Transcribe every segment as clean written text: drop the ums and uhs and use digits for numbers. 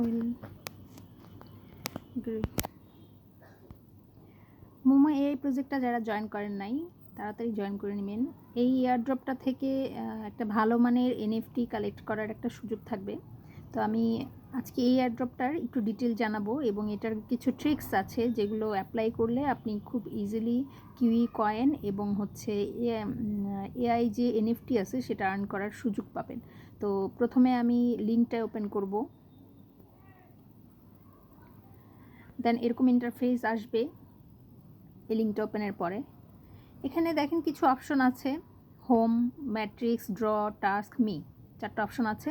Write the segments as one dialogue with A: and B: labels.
A: Will momo এই প্রজেক্টটা যারা জয়েন করেন নাই তাড়াতাড়ি জয়েন করে নেবেন। এই এয়ারড্রপটা থেকে একটা ভালো মানের এনএফটি কালেক্ট করার একটা সুযোগ থাকবে। তো আমি আজকে এই এয়ারড্রপটার একটু ডিটেল জানাবো এবং এটার কিছু ট্রিক্স আছে যেগুলো অ্যাপ্লাই করলে আপনি খুব ইজিলি কিউই কয়েন এবং হচ্ছে এআই যে এনএফটি আছে সেটা আর্ন করার সুযোগ পাবেন। তো প্রথমে আমি লিঙ্কটা ওপেন করব, দেন এরকম ইন্টারফেস আসবে। এই লিঙ্কটা ওপেনের পরে এখানে দেখেন কিছু অপশন আছে, home, matrix, draw, task, me, 4টা অপশন আছে।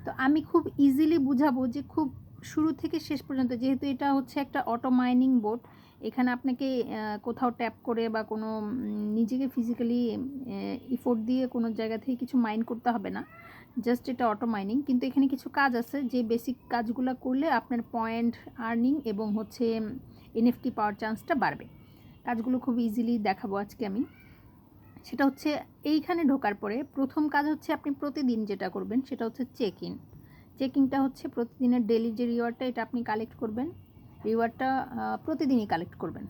A: তো আমি খুব ইজিলি বুঝাবো যে খুব শুরু থেকে শেষ পর্যন্ত, যেহেতু এটা হচ্ছে একটা অটো মাইনিং বোর্ড, এখানে আপনাকে কোথাও ট্যাপ করে বা কোনো নিজেকে ফিজিক্যালি ইফোর্ট দিয়ে কোনো জায়গা থেকে কিছু মাইন করতে হবে না, জাস্ট এটা অটো মাইনিং। কিন্তু এখানে কিছু কাজ আছে যে বেসিক কাজগুলো করলে আপনার পয়েন্ট আর্নিং এবং হচ্ছে এনএফটি পাওয়ার চান্সটা বাড়বে। কাজগুলো খুব ইজিলি দেখাবো আজকে আমি। সেটা হচ্ছে এইখানে ঢোকার পরে প্রথম কাজ হচ্ছে আপনি প্রতিদিন যেটা করবেন সেটা হচ্ছে চেকিংটা হচ্ছে প্রতিদিনের ডেলি যে রিওয়ার্ডটা এটা আপনি কালেক্ট করবেন। রিওয়ার্ডটা প্রতিদিনই কালেক্ট করবেন,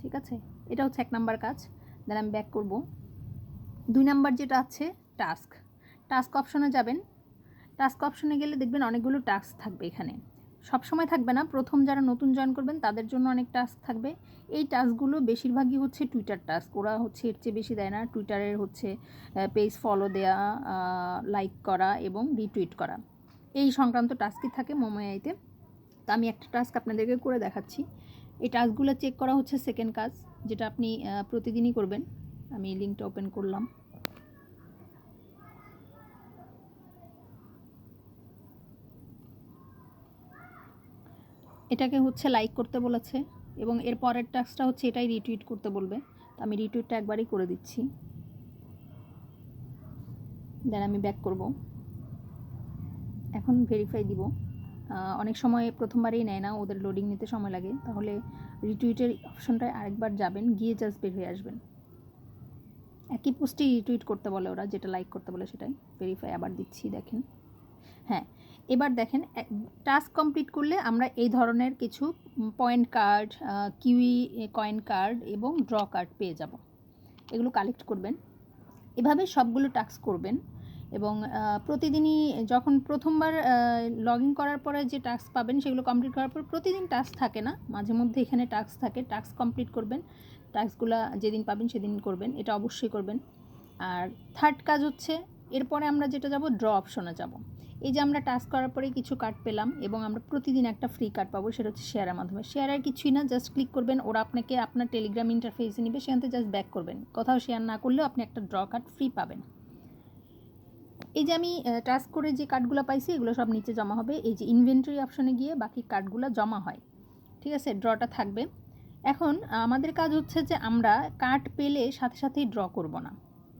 A: ঠিক আছে? এটা হচ্ছে 1 নাম্বার কাজ। দেন আমি ব্যাক করব। 2 নাম্বার যেটা আছে টাস্ক অপশনে যাবেন। টাস্ক অপশনে গেলে দেখবেন অনেকগুলো টাস্ক থাকবে এখানে, সব সময় থাকবে না, প্রথম যারা নতুন জয়েন করবেন তাদের জন্য অনেক টাস্ক থাকবে। এই টাস্কগুলো বেশিরভাগই হচ্ছে টুইটার টাস্ক, ওরা হচ্ছে এর চেয়ে বেশি দেয় না। টুইটারের হচ্ছে পেজ ফলো দেয়া, লাইক করা এবং রিটুইট করা, এই সংক্রান্ত টাস্কই থাকে মোমো এআইতে। তো আমি একটা টাস্ক আপনাদেরকে করে দেখাচ্ছি। এই টাস্কগুলো চেক করা হচ্ছে সেকেন্ড কাজ, যেটা আপনি প্রতিদিনই করবেন। আমি লিঙ্কটা ওপেন করলাম। এটাকে হচ্ছে লাইক করতে বলেছে এবং এর পরের টাস্কটা হচ্ছে এটাই রিটুইট করতে বলবে। তো আমি রিটুইটটা একবারই করে দিচ্ছি, দেন আমি ব্যাক করব। এখন ভেরিফাই দিব। অনেক সময় প্রথমবারেই নেয় না, ওদের লোডিং নিতে সময় লাগে, তাহলে রিটুইটের অপশনটায় আরেকবার যাবেন, গিয়ে জাস্ট বের হয়ে আসবেন। একই পোস্টেই রিটুইট করতে বলে ওরা, যেটা লাইক করতে বলে সেটাই। ভেরিফাই আবার দিচ্ছি, দেখেন। হ্যাঁ, এবার দেখেন টাস্ক কমপ্লিট করলে আমরা এই ধরনের কিছু point card, kiwi coin card এবং ড্র কার্ড পেয়ে যাব। এগুলো কালেক্ট করবেন, এভাবে সবগুলো টাস্ক করবেন এবং প্রতিদিনই যখন প্রথমবার লগ ইন করার পরে যে টাস্ক পাবেন সেগুলো কমপ্লিট করার পর, প্রতিদিন টাস্ক থাকে না, মাঝে মধ্যে এখানে টাস্ক থাকে, টাস্ক কমপ্লিট করবেন। টাস্কগুলো যেদিন পাবেন সেদিন করবেন, এটা অবশ্যই করবেন। আর থার্ড কাজ হচ্ছে এরপরে আমরা যেটা যাব, ড্র অপশনে যাব। এই যে আমরা টাস্ক করার পরে কিছু কার্ড পেলাম এবং আমরা প্রতিদিন একটা ফ্রি কার্ড পাবো, সেটা হচ্ছে শেয়ারের মাধ্যমে। শেয়ারের কিছুই না, জাস্ট ক্লিক করবেন, ওরা আপনাকে আপনার টেলিগ্রাম ইন্টারফেসে নেবে, সেখান থেকে জাস্ট ব্যাক করবেন। কোথাও শেয়ার না করলেও আপনি একটা ড্র কার্ড ফ্রি পাবেন। এই যে আমি টাস্ক করে যে কার্ডগুলো পাইছি এগুলো সব নিচে জমা হবে। এই যে ইনভেন্টরি অপশনে গিয়ে বাকি কার্ডগুলো জমা হয়, ঠিক আছে? ড্রটা থাকবে। এখন আমাদের কাজ হচ্ছে যে আমরা কার্ড পেলে সাথে সাথেই ড্র করব না।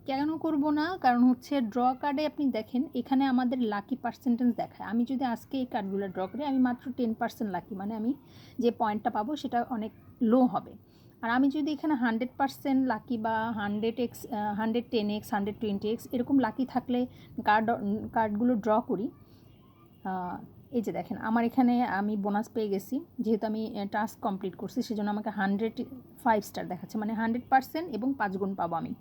A: কেন করব না? কারণ হচ্ছে ড্র কার্ডে আপনি দেখেন এখানে আমাদের লাকি পার্সেন্টেজ দেখায়। আমি যদি আজকে এই কার্ডগুলো ড্র করি আমি মাত্র 10% লাকি, মানে আমি যে পয়েন্টটা পাবো সেটা অনেক লো হবে। আর আমি যদি এখানে 100% লাকি বা 100x 110x 120x এরকম লাকি থাকলে কার্ডগুলো ড্র করি, এই যে দেখেন আমার এখানে আমি বোনাস পেয়ে গেছি, যেহেতু আমি টাস্ক কমপ্লিট করছি সেজন্য আমাকে 105 স্টার দেখাচ্ছে, মানে 100% এবং 5 গুণ পাবো আমি।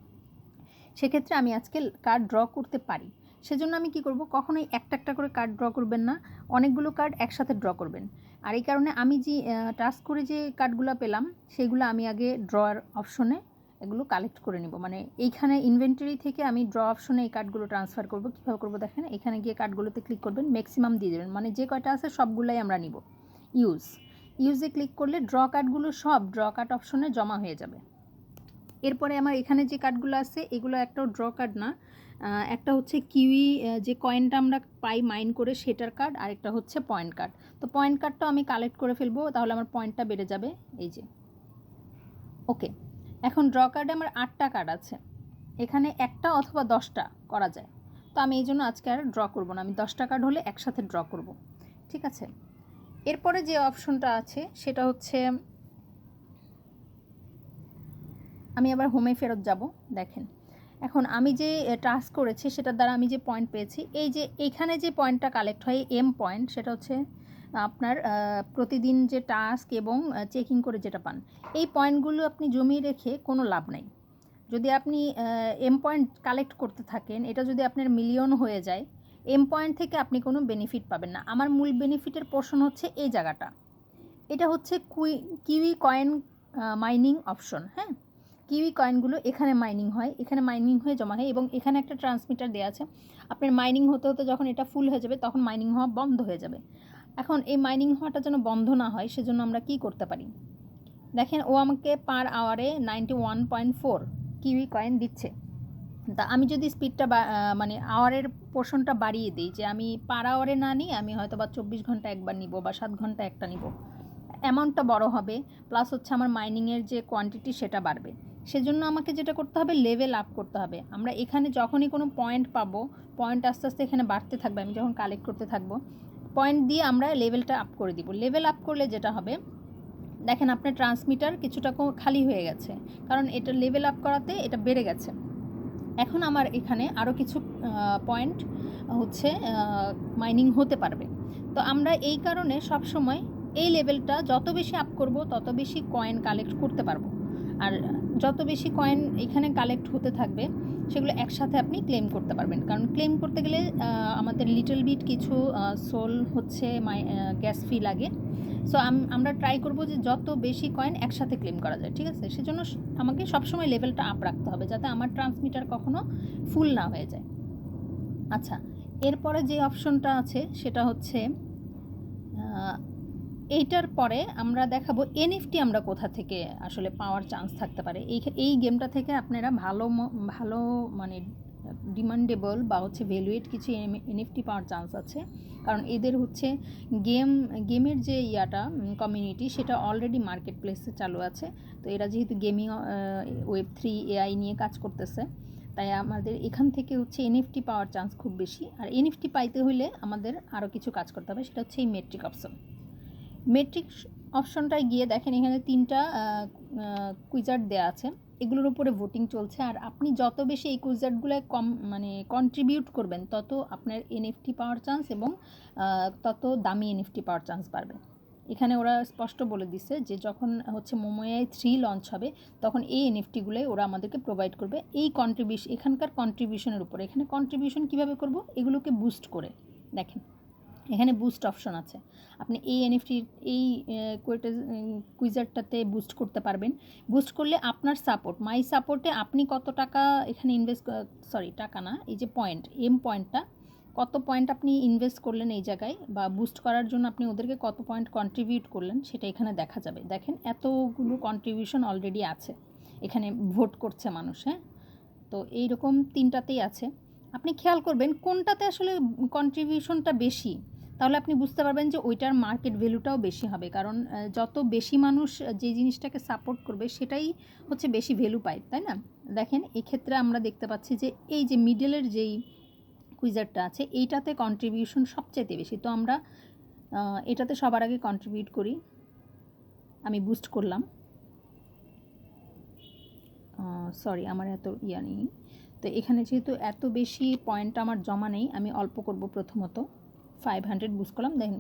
A: সেক্ষেত্রে আমি আজকে কার্ড ড্র করতে পারি। সেজন্য আমি কি করব, কখনোই একটা একটা করে কার্ড ড্র করবেন না, অনেকগুলো কার্ড একসাথে ড্র করবেন। আর এই কারণে আমি যে টাস্ক করে যে কার্ডগুলো পেলাম সেগুলো আমি আগে ড্রয়ার অপশনে এগুলো কালেক্ট করে নিব। মানে এইখানে ইনভেন্টরি থেকে আমি ড্র অপশনে এই কার্ডগুলো ট্রান্সফার করব। কীভাবে করবো দেখেন, এখানে গিয়ে কার্ডগুলোতে ক্লিক করবেন, ম্যাক্সিমাম দিয়ে দেবেন, মানে যে কয়টা আছে সবগুলাই আমরা নিব। ইউজে ক্লিক করলে ড্র কার্ডগুলো সব ড্র কার্ড অপশনে জমা হয়ে যাবে। এরপরে আমার এখানে যে কার্ডগুলো আছে এগুলো একটাও ড্র কার্ড না, একটা হচ্ছে কিউই যে কয়েনটা আমরা পাই মাইন করে সেটার কার্ড, আর একটা হচ্ছে পয়েন্ট কার্ড। তো পয়েন্ট কার্ডটাও আমি কালেক্ট করে ফেলবো, তাহলে আমার পয়েন্টটা বেড়ে যাবে। এই যে ওকে, এখন ড্র কার্ডে আমার 8টা কার্ড আছে, এখানে একটা অথবা 10টা করা যায়। তো আমি এই জন্য আজকে আর ড্র করব না, আমি 10টা কার্ড হলে একসাথে ড্র করব, ঠিক আছে? এরপরে যে অপশনটা আছে সেটা হচ্ছে আমি আবার হোমে ফেরত যাব। দেখেন এখন আমি যে টাস্ক করেছি সেটার দ্বারা আমি যে পয়েন্ট পেয়েছি, এই যে এইখানে যে পয়েন্টটা কালেক্ট হয় এম পয়েন্ট, সেটা হচ্ছে আপনার প্রতিদিন যে টাস্ক এবং চেকিং করে যেটা পান, এই পয়েন্টগুলো আপনি জমিয়ে রেখে কোনো লাভ নাই। যদি আপনি এম পয়েন্ট কালেক্ট করতে থাকেন, এটা যদি আপনার মিলিয়ন হয়ে যায়, এম পয়েন্ট থেকে আপনি কোনো বেনিফিট পাবেন না। আমার মূল বেনিফিটের পোর্শন হচ্ছে এই জায়গাটা, এটা হচ্ছে কিউই কয়েন মাইনিং অপশন। হ্যাঁ, কিউই কয়েনগুলো এখানে মাইনিং হয়, এখানে মাইনিং হয়ে জমা হয় এবং এখানে একটা ট্রান্সমিটার দেওয়া আছে। আপনার মাইনিং হতে হতে যখন এটা ফুল হয়ে যাবে তখন মাইনিং হওয়া বন্ধ হয়ে যাবে। এখন এই মাইনিং হওয়াটা যেন বন্ধ না হয় সেজন্য আমরা কি করতে পারি, দেখেন ও আমাকে পার আওয়ারে 91.4 কিউই কয়েন দিচ্ছে। তা আমি যদি স্পিডটা মানে আওয়ারের পোর্শনটা বাড়িয়ে দিই, যে আমি পার আওয়ারে না নিই, আমি হয়তো বা 24 ঘন্টা একবার নিব বা 7 ঘন্টা একটা নিব, অ্যামাউন্টটা বড় হবে, প্লাস হচ্ছে আমার মাইনিংয়ের যে কোয়ান্টিটি সেটা বাড়বে। সেজন্য আমাকে যেটা করতে হবে, লেভেল আপ করতে হবে। আমরা এখানে যখনই কোনো পয়েন্ট পাবো, পয়েন্ট আস্তে আস্তে এখানে বাড়তে থাকবে, আমি যখন কালেক্ট করতে থাকবো পয়েন্ট দিয়ে আমরা লেভেলটা আপ করে দিব। লেভেল আপ করলে যেটা হবে, দেখেন আপনার ট্রান্সমিটার কিছুটা খালি হয়ে গেছে, কারণ এটা লেভেল আপ করাতে এটা বেড়ে গেছে। এখন আমার এখানে আরও কিছু পয়েন্ট হচ্ছে মাইনিং হতে পারবে। তো আমরা এই কারণে সব সময় এই লেভেলটা যত বেশি আপ করব তত বেশি কয়েন কালেক্ট করতে পারবো, আর যত বেশি কয়েন এখানে কালেক্ট হতে থাকবে সেগুলো একসাথে আপনি ক্লেম করতে পারবেন। কারণ ক্লেম করতে গেলে আমাদের লিটল বিট কিছু সোল হচ্ছে গ্যাস ফি লাগে। সো আমরা ট্রাই করব যে যত বেশি কয়েন একসাথে ক্লেম করা যায়, ঠিক আছে? সেজন্য আমাকে সবসময় লেভেলটা আপ রাখতে হবে যাতে আমার ট্রান্সমিটার কখনো ফুল না হয়ে যায়। আচ্ছা, এরপরে যে অপশনটা আছে সেটা হচ্ছে এইটার পরে আমরা দেখাবো এনএফটি আমরা কোথা থেকে আসলে পাওয়ার চান্স থাকতে পারে। এই গেমটা থেকে আপনারা ভালো মানে ডিমান্ডেবল বা হচ্ছে ভ্যালুয়েট কিছু এনএফটি পাওয়ার চান্স আছে, কারণ এদের হচ্ছে গেমের যে কমিউনিটি সেটা অলরেডি মার্কেট প্লেসে চালু আছে। তো এরা যেহেতু গেমিং Web3 AI নিয়ে কাজ করতেছে, তাই আমাদের এখান থেকে হচ্ছে এনএফটি পাওয়ার চান্স খুব বেশি। আর এনএফটি পাইতে হলে আমাদের আরও কিছু কাজ করতে হবে, সেটা হচ্ছে এই মেট্রিক অপশন। মেট্রিক অপশনটায় গিয়ে দেখেন এখানে 3টা কুইজার্ড দেওয়া আছে, এগুলোর উপরে ভোটিং চলছে। আর আপনি যত বেশি এই কুইজার্ডগুলোয় কন্ট্রিবিউট করবেন তত আপনার এনএফটি পাওয়ার চান্স এবং তত দামি এনএফটি পাওয়ার চান্স বাড়বে। এখানে ওরা স্পষ্ট বলে দিচ্ছে যে যখন হচ্ছে মোমোয়াই 3 লঞ্চ হবে তখন এই এনএফটিগুলোই ওরা আমাদেরকে প্রোভাইড করবে এই এখানকার কন্ট্রিবিউশনের উপরে। এখানে কন্ট্রিবিউশন কীভাবে করব, এগুলোকে বুস্ট করে দেখেন এখানে বুস্ট অপশন আছে, আপনি এই এনএফটির এই কুইজারটাতে বুস্ট করতে পারবেন। বুস্ট করলে আপনার সাপোর্ট মাই সাপোর্টে আপনি কত টাকা এখানে টাকা না, এই যে পয়েন্টটা কত পয়েন্ট আপনি ইনভেস্ট করলেন এই জায়গায়, বা বুস্ট করার জন্য আপনি ওদেরকে কত পয়েন্ট কন্ট্রিবিউট করলেন সেটা এখানে দেখা যাবে। দেখেন এতগুলো কন্ট্রিবিউশন অলরেডি আছে, এখানে ভোট করছে মানুষ। হ্যাঁ, তো এইরকম 3টাতেই আছে। আপনি খেয়াল করবেন কোনটাতে আসলে কন্ট্রিবিউশনটা বেশি, তাহলে আপনি বুঝতে পারবেন যে ওইটার মার্কেট ভ্যালুটাও বেশি হবে। কারণ যত বেশি মানুষ যে জিনিসটাকে সাপোর্ট করবে সেটাই হচ্ছে বেশি ভ্যালু পায়, তাই না? দেখেন এক্ষেত্রে আমরা দেখতে পাচ্ছি যে এই যে মিডলের যেই কুইজারটা আছে এইটাতে কন্ট্রিবিউশন সবচাইতে বেশি। তো আমরা এটাতে সবার আগে কন্ট্রিবিউট করি। আমি বুস্ট করলাম, সরি আমার এত নেই। তো এখানে যেহেতু এত বেশি পয়েন্ট আমার জমা নেই, আমি অল্প করব। প্রথমত 500 বুস্ট করলাম, দেখেন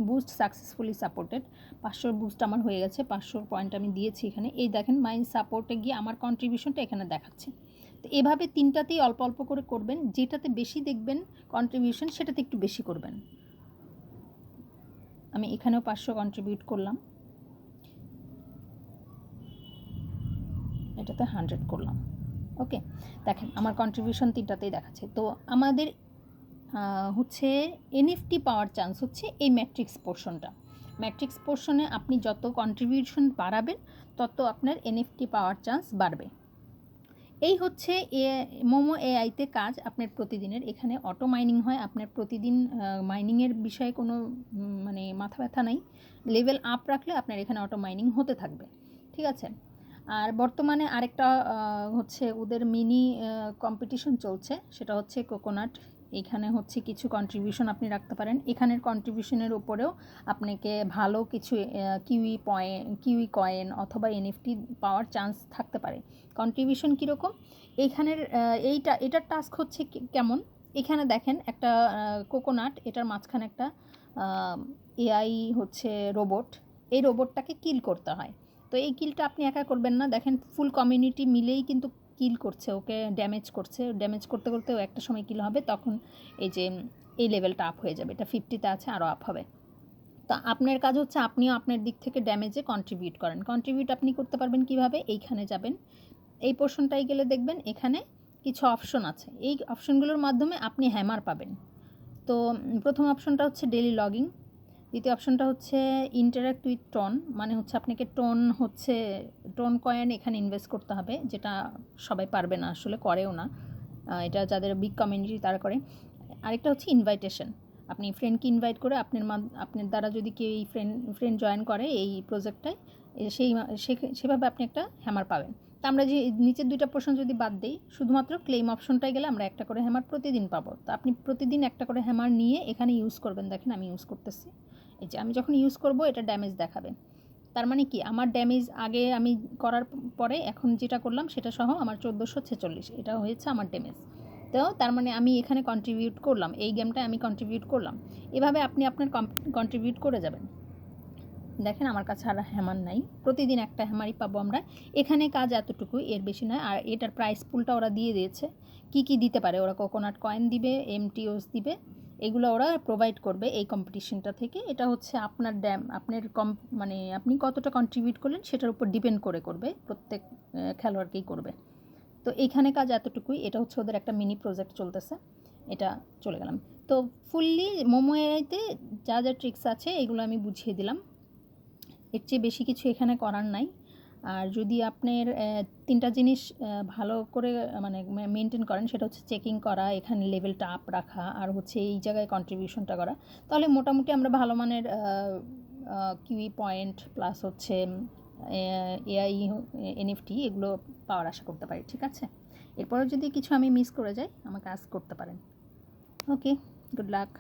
A: বুস্ট সাকসেসফুলি সাপোর্টেড। 500 বুস্ট আমার হয়ে গেছে, 500 পয়েন্ট আমি দিয়েছি এখানে। এই দেখেন মাইন সাপোর্টে গিয়ে আমার কন্ট্রিবিউশনটা এখানে দেখাচ্ছে। তো এভাবে 3টাতেই অল্প অল্প করে করবেন, যেটাতে বেশি দেখবেন কন্ট্রিবিউশন সেটাতে একটু বেশি করবেন। আমি এখানেও 500 কন্ট্রিবিউট করলাম, এটাতে 100 করলাম। ওকে, দেখেন আমার কন্ট্রিবিউশন 3টাতেই দেখাচ্ছে। তো আমাদের হচ্ছে এনএফটি পাওয়ার চান্স হচ্ছে এই ম্যাট্রিক্স পোর্শনে আপনি যত কন্ট্রিবিউশন বাড়াবেন তত আপনার এনএফটি পাওয়ার চান্স বাড়বে। এই হচ্ছে মোমো এআইতে কাজ আপনার প্রতিদিনের। এখানে অটো মাইনিং হয়, আপনার প্রতিদিন মাইনিংয়ের বিষয়ে কোনো মানে মাথা ব্যথা নাই। লেভেল আপ রাখলে আপনার এখানে অটো মাইনিং হতে থাকবে, ঠিক আছে? আর বর্তমানে আরেকটা হচ্ছে ওদের মিনি কম্পিটিশন চলছে, সেটা হচ্ছে কোকোনাট এখানে হচ্ছে কিছু কন্ট্রিবিউশন আপনি রাখতে পারেন। এখানের কন্ট্রিবিউশনের উপরেও আপনাকে ভালো কিছু কিউই কয়েন অথবা এনএফটি পাওয়ার চান্স থাকতে পারে। কন্ট্রিবিউশন কীরকম, এইখানের এটার টাস্ক হচ্ছে কেমন, এখানে দেখেন একটা কোকোনাট, এটার মাঝখানে একটা এআই হচ্ছে রোবট, এই রোবটটাকে কিল করতে হয়। তো এই কিলটা আপনি একা করবেন না, দেখেন ফুল কমিউনিটি মিলেই কিন্তু কিল করছে, ওকে ড্যামেজ করছে, ড্যামেজ করতে করতেও একটা সময় কিল হবে, তখন এই যে এই লেভেলটা আপ হয়ে যাবে, এটা 50-তে আছে, আরও আপ হবে। তো আপনার কাজ হচ্ছে আপনিও আপনার দিক থেকে ড্যামেজে কন্ট্রিবিউট করেন। কন্ট্রিবিউট আপনি করতে পারবেন কিভাবে, এইখানে যাবেন, এই পোর্শনটাই গেলে দেখবেন এখানে কিছু অপশন আছে, এই অপশনগুলোর মাধ্যমে আপনি হ্যামার পাবেন। তো প্রথম অপশনটা হচ্ছে ডেইলি লগিং, দ্বিতীয় অপশনটা হচ্ছে ইন্টারাক্ট উইথ টোন, মানে হচ্ছে আপনাকে টোন কয়েন এখানে ইনভেস্ট করতে হবে, যেটা সবাই পারবে না, আসলে করেও না, এটা যাদের বিগ কমিউনিটি তারা করে। আরেকটা হচ্ছে ইনভাইটেশন, আপনি ফ্রেন্ডকে ইনভাইট করে আপনার দ্বারা যদি কেউ এই ফ্রেন্ড জয়েন করে এই প্রজেক্টটায়, সেভাবে আপনি একটা হ্যামার পাবেন। তা আমরা যে নিচের দুইটা পোর্শন যদি বাদ দিই, শুধুমাত্র ক্লেম অপশনটায় গেলে আমরা একটা করে হ্যামার প্রতিদিন পাবো। তো আপনি প্রতিদিন একটা করে হ্যামার নিয়ে এখানে ইউজ করবেন। দেখেন আমি ইউজ করতেছি, এই যে আমি যখন ইউজ করব এটা ড্যামেজ দেখাবে, তার মানে কি আমার ড্যামেজ আগে আমি করার পরে এখন যেটা করলাম সেটা সহ আমার 1446 এটা হয়েছে আমার ড্যামেজ। তো তার মানে আমি এখানে কন্ট্রিবিউট করলাম, এই গেমটায় আমি কন্ট্রিবিউট করলাম। এভাবে আপনি আপনার কন্ট্রিবিউট করে যাবেন। দেখেন আমার কাছে আর হ্যামার নাই, প্রতিদিন একটা হ্যামারই পাবো আমরা। এখানে কাজ এতটুকু, এর বেশি নয়। আর এটার প্রাইস পুলটা ওরা দিয়ে দিয়েছে, কি দিতে পারে, ওরা কোকোনাট কয়েন দিবে, এমটিওস দিবে, এগুলো ওরা প্রোভাইড করবে এই কম্পিটিশনটা থেকে। এটা হচ্ছে আপনার আপনার মানে আপনি কতটা কন্ট্রিবিউট করলেন সেটার উপর ডিপেন্ড করবে, প্রত্যেক খেলোয়াড়কেই করবে। তো এইখানে কাজ এতটুকুই, এটা হচ্ছে ওদের একটা মিনি প্রজেক্ট চলতেছে, এটা চলে গেলাম। তো ফুললি মোমোতে যা ট্রিক্স আছে এগুলো আমি বুঝিয়ে দিলাম, এর চেয়ে বেশি কিছু এখানে করার নাই। আর যদি আপনার তিনটা জিনিস ভালো করে মানে মেনটেন করেন, সেটা হচ্ছে চেকিং করা, এখানে লেভেলটা আপ রাখা, আর হচ্ছে এই জায়গায় কন্ট্রিবিউশনটা করা, তাহলে মোটামুটি আমরা ভালো মানের কিউই পয়েন্ট প্লাস হচ্ছে এআই এনএফটি এগুলো পাওয়ার আশা করতে পারি। ঠিক আছে, এরপরেও যদি কিছু আমি মিস করে যাই আমাকে আস্ক করতে পারেন। ওকে, গুড লাক।